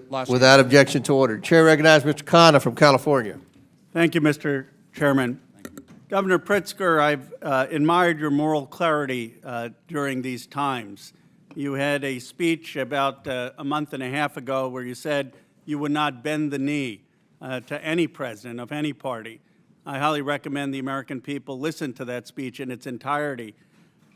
Without objection to order. Chair recognizes Mr. Khanna from California. Thank you, Mr. Chairman. Governor Pritzker, I've admired your moral clarity during these times. You had a speech about a month and a half ago where you said you would not bend the knee to any president of any party. I highly recommend the American people listen to that speech in its entirety.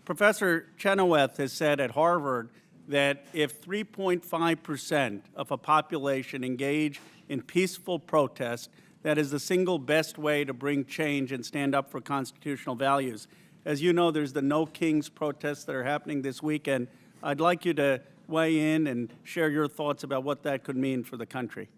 Professor Chenoweth has said at Harvard that if 3.5% of a population engage in peaceful protest, that is the single best way to bring change and stand up for constitutional values. As you know, there's the No Kings protests that are happening this weekend. I'd like you to weigh in and share your thoughts about what that could mean for the country.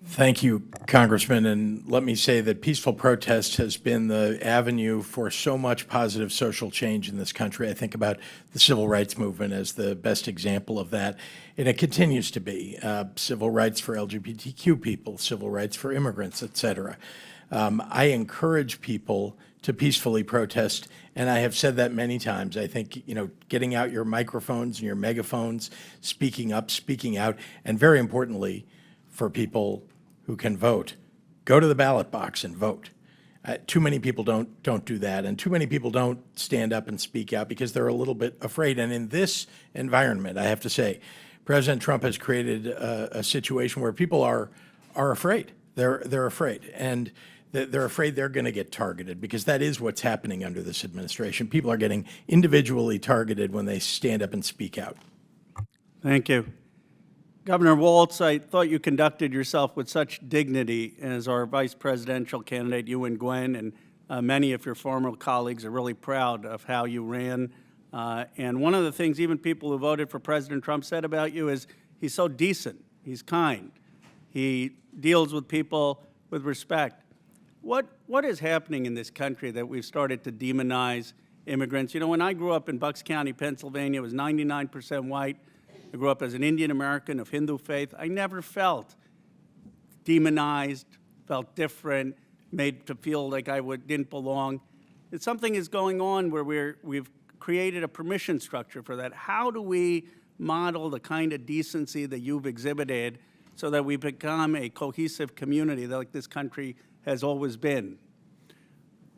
Thank you, Congressman. And let me say that peaceful protest has been the avenue for so much positive social change in this country. I think about the civil rights movement as the best example of that. And it continues to be civil rights for LGBTQ people, civil rights for immigrants, et cetera. I encourage people to peacefully protest, and I have said that many times. I think, getting out your microphones and your megaphones, speaking up, speaking out, and very importantly, for people who can vote, go to the ballot box and vote. Too many people don't do that, and too many people don't stand up and speak out because they're a little bit afraid. And in this environment, I have to say, President Trump has created a situation where people are afraid. They're afraid, and they're afraid they're going to get targeted, because that is what's happening under this administration. People are getting individually targeted when they stand up and speak out. Thank you. Governor Walz, I thought you conducted yourself with such dignity as our vice presidential candidate. You and Gwen and many of your former colleagues are really proud of how you ran. And one of the things even people who voted for President Trump said about you is he's so decent, he's kind, he deals with people with respect. What is happening in this country that we've started to demonize immigrants? When I grew up in Bucks County, Pennsylvania, it was 99% white. I grew up as an Indian American of Hindu faith. I never felt demonized, felt different, made to feel like I didn't belong. Something is going on where we've created a permission structure for that. How do we model the kind of decency that you've exhibited so that we become a cohesive community like this country has always been?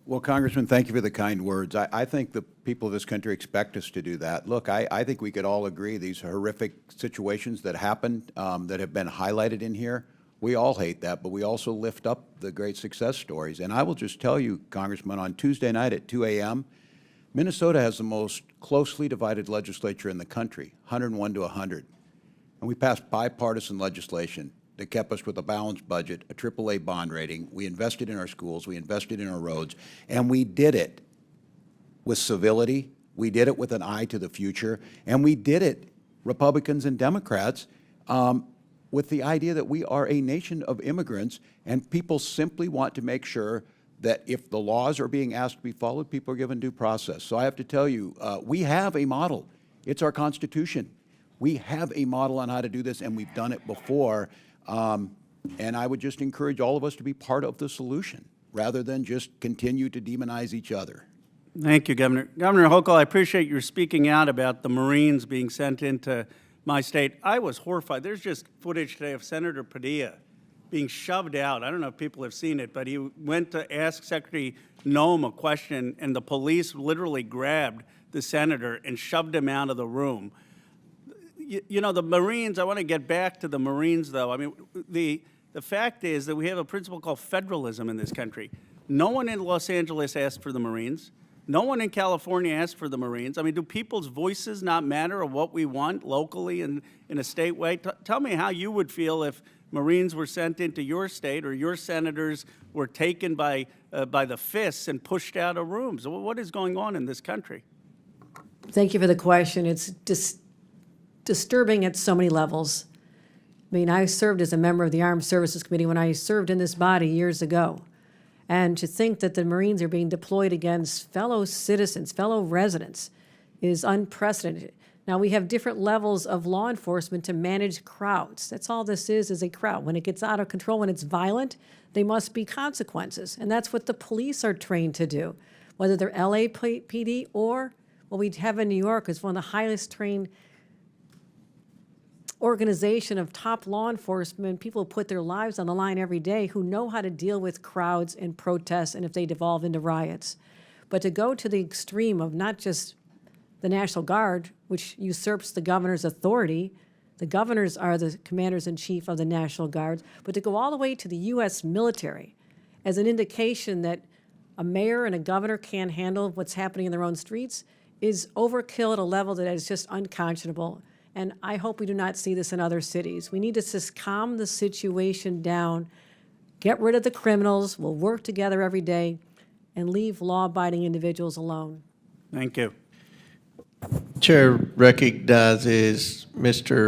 Well, Congressman, thank you for the kind words. I think the people of this country expect us to do that. Look, I think we could all agree these horrific situations that happened, that have been highlighted in here, we all hate that, but we also lift up the great success stories. And I will just tell you, Congressman, on Tuesday night at 2 a.m., Minnesota has the most closely divided legislature in the country, 101 to 100. And we passed bipartisan legislation that kept us with a balanced budget, a AAA bond rating. We invested in our schools, we invested in our roads, and we did it with civility. We did it with an eye to the future, and we did it, Republicans and Democrats, with the idea that we are a nation of immigrants, and people simply want to make sure that if the laws are being asked to be followed, people are given due process. So I have to tell you, we have a model. It's our Constitution. We have a model on how to do this, and we've done it before. And I would just encourage all of us to be part of the solution rather than just continue to demonize each other. Thank you, Governor. Governor Hochul, I appreciate your speaking out about the Marines being sent into my state. I was horrified. There's just footage today of Senator Padilla being shoved out. I don't know if people have seen it, but he went to ask Secretary Noem a question, and the police literally grabbed the senator and shoved him out of the room. The Marines, I want to get back to the Marines, though. I mean, the fact is that we have a principle called federalism in this country. No one in Los Angeles asked for the Marines. No one in California asked for the Marines. I mean, do people's voices not matter of what we want locally and in a state way? Tell me how you would feel if Marines were sent into your state or your senators were taken by the fists and pushed out of rooms. What is going on in this country? Thank you for the question. It's disturbing at so many levels. I mean, I served as a member of the Armed Services Committee when I served in this body years ago. And to think that the Marines are being deployed against fellow citizens, fellow residents, is unprecedented. Now, we have different levels of law enforcement to manage crowds. That's all this is a crowd. When it gets out of control, when it's violent, there must be consequences. And that's what the police are trained to do, whether they're LAPD or what we have in New York is one of the highest trained organization of top law enforcement, people who put their lives on the line every day, who know how to deal with crowds and protests and if they devolve into riots. But to go to the extreme of not just the National Guard, which usurps the governor's authority, the governors are the commanders-in-chief of the National Guards, but to go all the way to the U.S. military as an indication that a mayor and a governor can't handle what's happening in their own streets is overkill at a level that is just unconscionable. And I hope we do not see this in other cities. We need to just calm the situation down, get rid of the criminals, we'll work together every day, and leave law-abiding individuals alone. Thank you. Chair recognizes Mr.